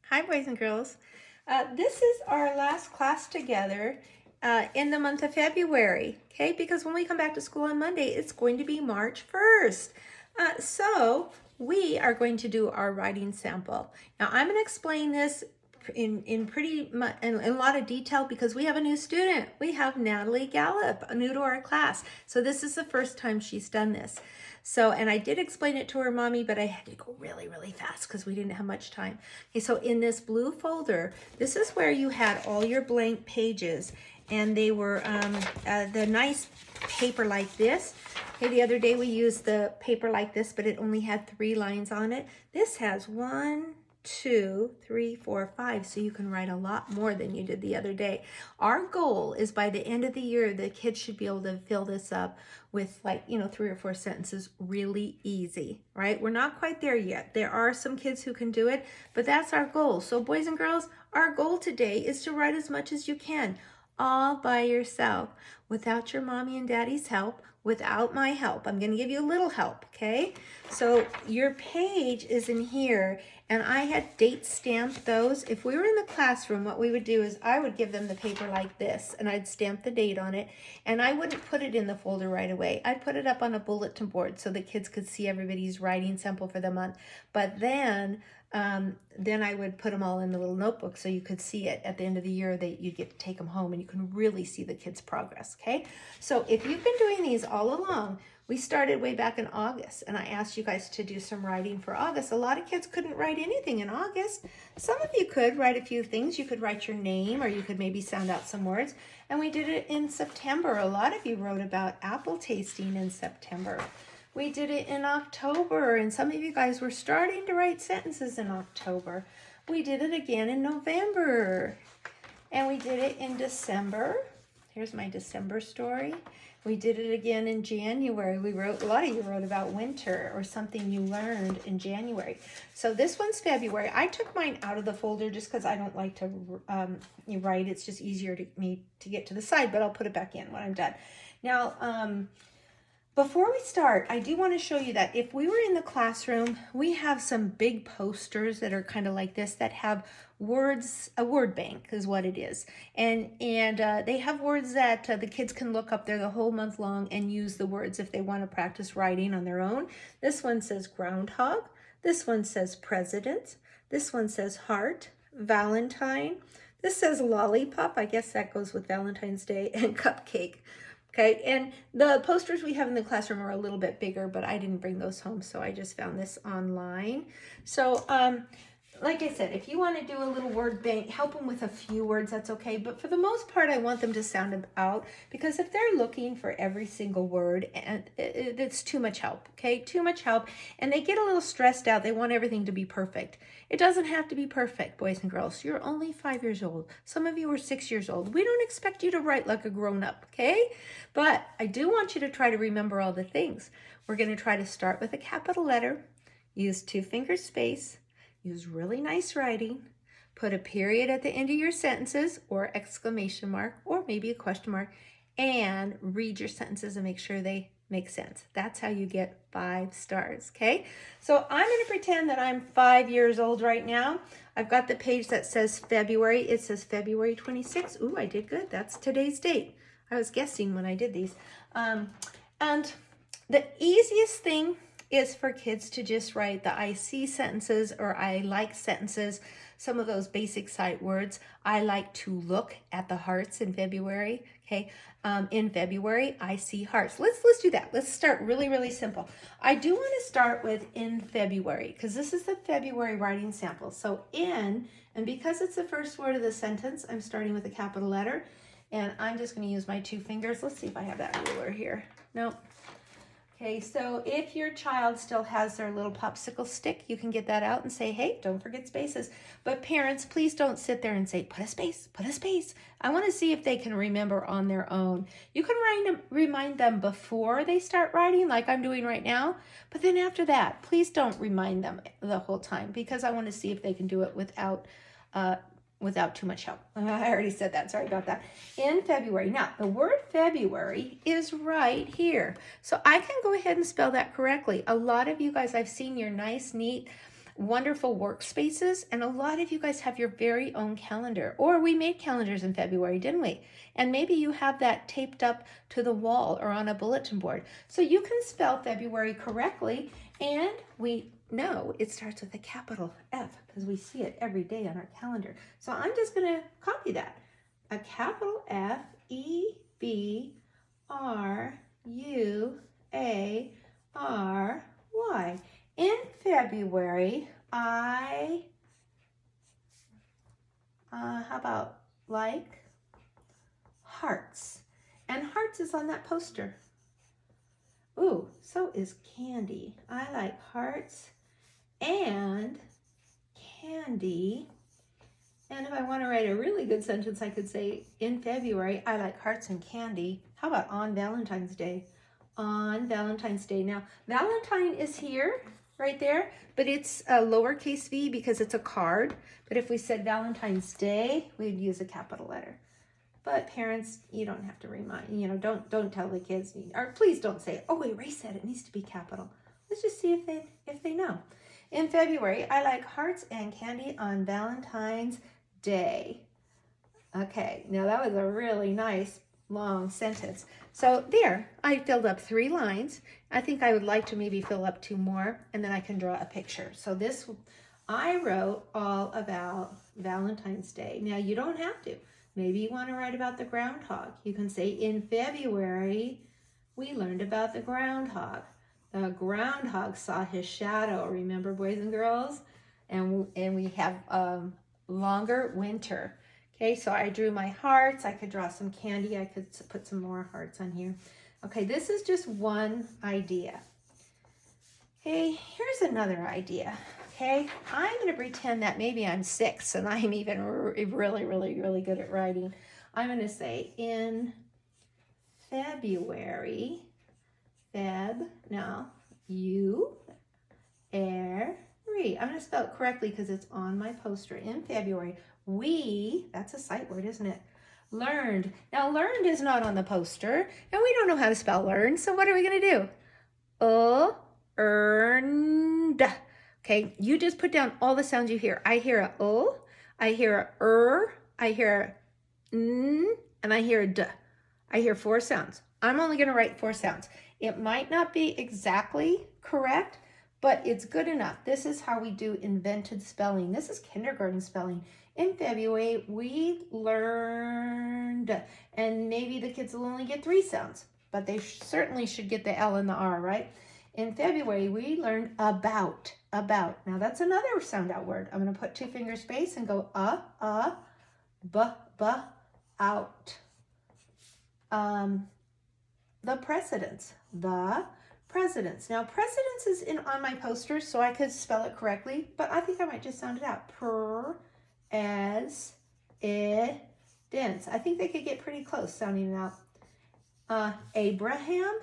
Hi, boys and girls. This is our last class together in the month of February, okay? Because when we come back to school on Monday, it's going to be March 1st. So we are going to do our writing sample. Now, I'm going to explain this in pretty much in a lot of detail because we have a new student. We have Natalie Gallup, new to our class. So this is the first time she's done this. So, and I did explain it to her mommy, but I had to go really, really fast because we didn't have much time. Okay, so in this blue folder, this is where you had all your blank pages, and they were the nice paper like this. Okay, the other day we used the paper like this, but it only had 3 lines on it. This has 1, 2, 3, 4, 5, so you can write a lot more than you did the other day. Our goal is by the end of the year, the kids should be able to fill this up with 3 or 4 sentences really easy, right? We're not quite there yet. There are some kids who can do it, but that's our goal. So boys and girls, our goal today is to write as much as you can, all by yourself, without your mommy and daddy's help, without my help. I'm going to give you a little help, okay? So your page is in here, and I had date stamped those. If we were in the classroom, what we would do is I would give them the paper like this, and I'd stamp the date on it, and I wouldn't put it in the folder right away. I'd put it up on a bulletin board so the kids could see everybody's writing sample for the month. But then I would put them all in the little notebook so you could see it at the end of the year, that you get to take them home and you can really see the kids' progress, okay? So if you've been doing these all along, we started way back in August, and I asked you guys to do some writing for August. A lot of kids couldn't write anything in August. Some of you could write a few things. You could write your name, or you could maybe sound out some words. And we did it in September. A lot of you wrote about apple tasting in September. We did it in October, and some of you guys were starting to write sentences in October. We did it again in November, and we did it in December. Here's my December story. We did it again in January. A lot of you wrote about winter or something you learned in January. So this one's February. I took mine out of the folder just because I don't like to write. It's just easier to me to get to the side, but I'll put it back in when I'm done. Now, before we start, I do want to show you that if we were in the classroom, we have some big posters that are kind of like this that have words, a word bank is what it is. And they have words that the kids can look up there the whole month long and use the words if they want to practice writing on their own. This one says groundhog. This one says president. This one says heart, Valentine. This says lollipop. I guess that goes with Valentine's Day, and cupcake. Okay, and the posters we have in the classroom are a little bit bigger, but I didn't bring those home, so I just found this online. So, like I said, if you want to do a little word bank, help them with a few words, that's okay. But for the most part, I want them to sound them out, because if they're looking for every single word, and it's too much help, okay? Too much help, and they get a little stressed out. They want everything to be perfect. It doesn't have to be perfect, boys and girls. You're only 5 years old. Some of you are 6 years old. We don't expect you to write like a grown-up, okay? But I do want you to try to remember all the things. We're going to try to start with a capital letter, use 2-finger space, use really nice writing, put a period at the end of your sentences or exclamation mark or maybe a question mark, and read your sentences and make sure they make sense. That's how you get 5 stars, okay? So I'm going to pretend that I'm 5 years old right now. I've got the page that says February. It says February 26th. Ooh, I did good. That's today's date. I was guessing when I did these. And the easiest thing is for kids to just write the I see sentences or I like sentences, some of those basic sight words. I like to look at the hearts in February, okay? In February, I see hearts. Let's do that. Let's start really, really simple. I do want to start with in February, because this is the February writing sample. So in, and because it's the first word of the sentence, I'm starting with a capital letter, and I'm just going to use my 2 fingers. Let's see if I have that ruler here. Nope. Okay, so if your child still has their little popsicle stick, you can get that out and say, hey, don't forget spaces. But parents, please don't sit there and say, put a space, put a space. I want to see if they can remember on their own. You can remind them before they start writing, like I'm doing right now. But then after that, please don't remind them the whole time, because I want to see if they can do it without too much help. I already said that, sorry about that. In February. Now, the word February is right here. So I can go ahead and spell that correctly. A lot of you guys, I've seen your nice, neat wonderful workspaces, and a lot of you guys have your very own calendar, or we made calendars in February, didn't we? And maybe you have that taped up to the wall or on a bulletin board. So you can spell February correctly, and we know it starts with a capital F because we see it every day on our calendar. So I'm just going to copy that. A capital F, February. In February, I, how about like hearts? And hearts is on that poster. Ooh, so is candy. I like hearts and candy. And if I want to write a really good sentence, I could say, in February, I like hearts and candy. How about on Valentine's Day? On Valentine's Day. Now, Valentine is here, right there, but it's a lowercase v because it's a card. But if we said Valentine's Day, we'd use a capital letter. But parents, you don't have to remind, don't tell the kids, or please don't say, oh, erase that, it needs to be capital. Let's just see if they know. In February, I like hearts and candy on Valentine's Day. Okay, now that was a really nice long sentence. So there, I filled up 3 lines. I think I would like to maybe fill up 2 more, and then I can draw a picture. So this, I wrote all about Valentine's Day. Now you don't have to. Maybe you want to write about the groundhog. You can say, in February, we learned about the groundhog. The groundhog saw his shadow. Remember, boys and girls? And we have longer winter. Okay, so I drew my hearts. I could draw some candy. I could put some more hearts on here. Okay, this is just one idea. Okay, here's another idea. Okay, I'm going to pretend that maybe I'm 6 and I'm even really, really, really good at writing. I'm going to say, in February, I'm going to spell it correctly because it's on my poster. In February, we, that's a sight word, isn't it? Learned. Now, learned is not on the poster, and we don't know how to spell learn, so what are we going to do? Earned. Okay, you just put down all the sounds you hear. I hear a O, I hear a I hear a N, and I hear a D. I hear 4 sounds. I'm only going to write 4 sounds. It might not be exactly correct, but it's good enough. This is how we do invented spelling. This is kindergarten spelling. In February, we learned, and maybe the kids will only get 3 sounds, but they certainly should get the L and the R, right? In February, we learned about. Now that's another sound out word. I'm going to put 2 finger space and go b, out. The presidents. Now, presidents is on my poster, so I could spell it correctly, but I think I might just sound it out. Dense. I think they could get pretty close sounding it out. Abraham,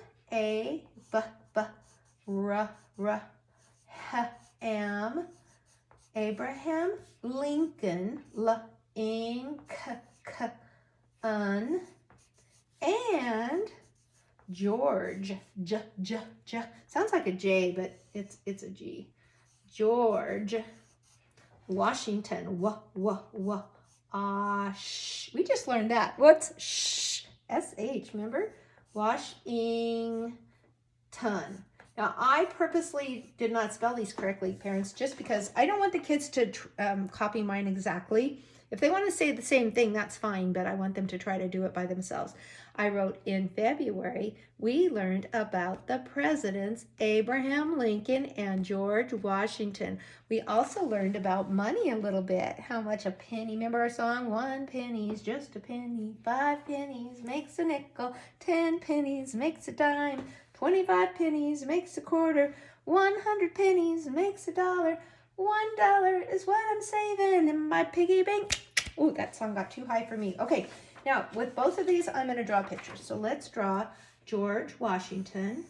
Abraham Lincoln, and George, sounds like a J, but it's a G. George Washington, we just learned that. What's sh? S-H, remember? Washington. Now, I purposely did not spell these correctly, parents, just because I don't want the kids to copy mine exactly. If they want to say the same thing, that's fine, but I want them to try to do it by themselves. I wrote, in February, we learned about the presidents Abraham Lincoln and George Washington. We also learned about money a little bit. How much a penny, remember our song? 1 penny's just a penny, 5 pennies makes a nickel, 10 pennies makes a dime, 25 pennies makes a quarter, 100 pennies makes $1. $1 is what I'm saving in my piggy bank. Oh, that song got too high for me. Okay, now with both of these, I'm going to draw pictures. So let's draw George Washington.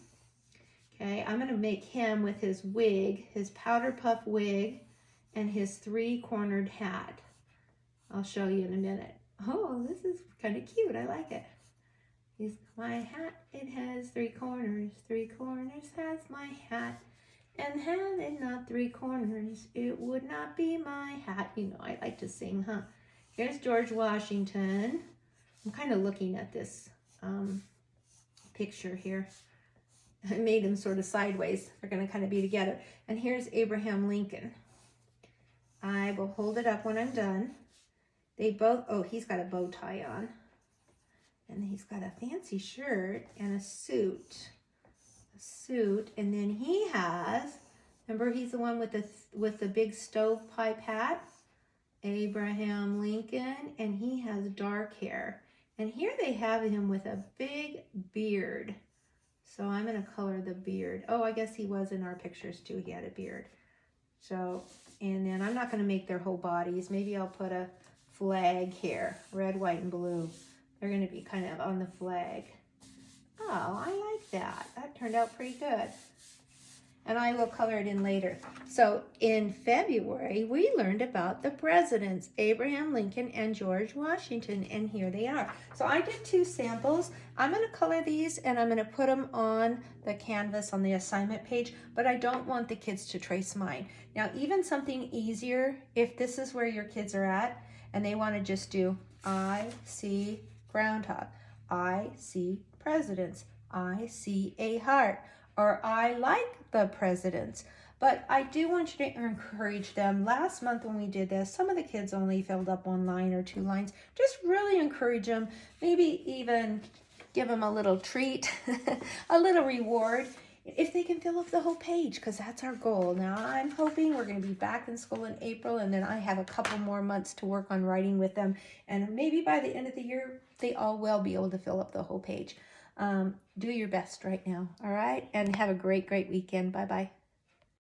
Okay, I'm going to make him with his wig, his powder puff wig, and his 3-cornered hat. I'll show you in a minute. Oh, this is kind of cute. I like it. My hat, it has 3 corners. 3 corners has my hat. And had it not three corners, it would not be my hat. You know, I like to sing, huh? Here's George Washington. I'm kind of looking at this picture here. I made him sort of sideways. They're going to kind of be together. And here's Abraham Lincoln. I will hold it up when I'm done. They both, oh, he's got a bow tie on. And he's got a fancy shirt and a suit. And then he has, remember he's the one with the big stovepipe hat? Abraham Lincoln, and he has dark hair. And here they have him with a big beard. So I'm going to color the beard. Oh, I guess he was in our pictures too. He had a beard. So, and then I'm not going to make their whole bodies. Maybe I'll put a flag here, red, white, and blue. They're going to be kind of on the flag. Oh, I like that. That turned out pretty good. And I will color it in later. So in February, we learned about the presidents, Abraham Lincoln and George Washington, and here they are. So I did 2 samples. I'm going to color these and I'm going to put them on the canvas on the assignment page, but I don't want the kids to trace mine. Now, even something easier, if this is where your kids are at and they want to just do, I see groundhog, I see presidents, I see a heart, or I like the presidents. But I do want you to encourage them. Last month when we did this, some of the kids only filled up 1 line or 2 lines. Just really encourage them. Maybe even give them a little treat, a little reward, if they can fill up the whole page, because that's our goal. Now, I'm hoping we're going to be back in school in April, and then I have a couple more months to work on writing with them. And maybe by the end of the year, they all will be able to fill up the whole page. Do your best right now, all right? And have a great, great weekend. Bye-bye.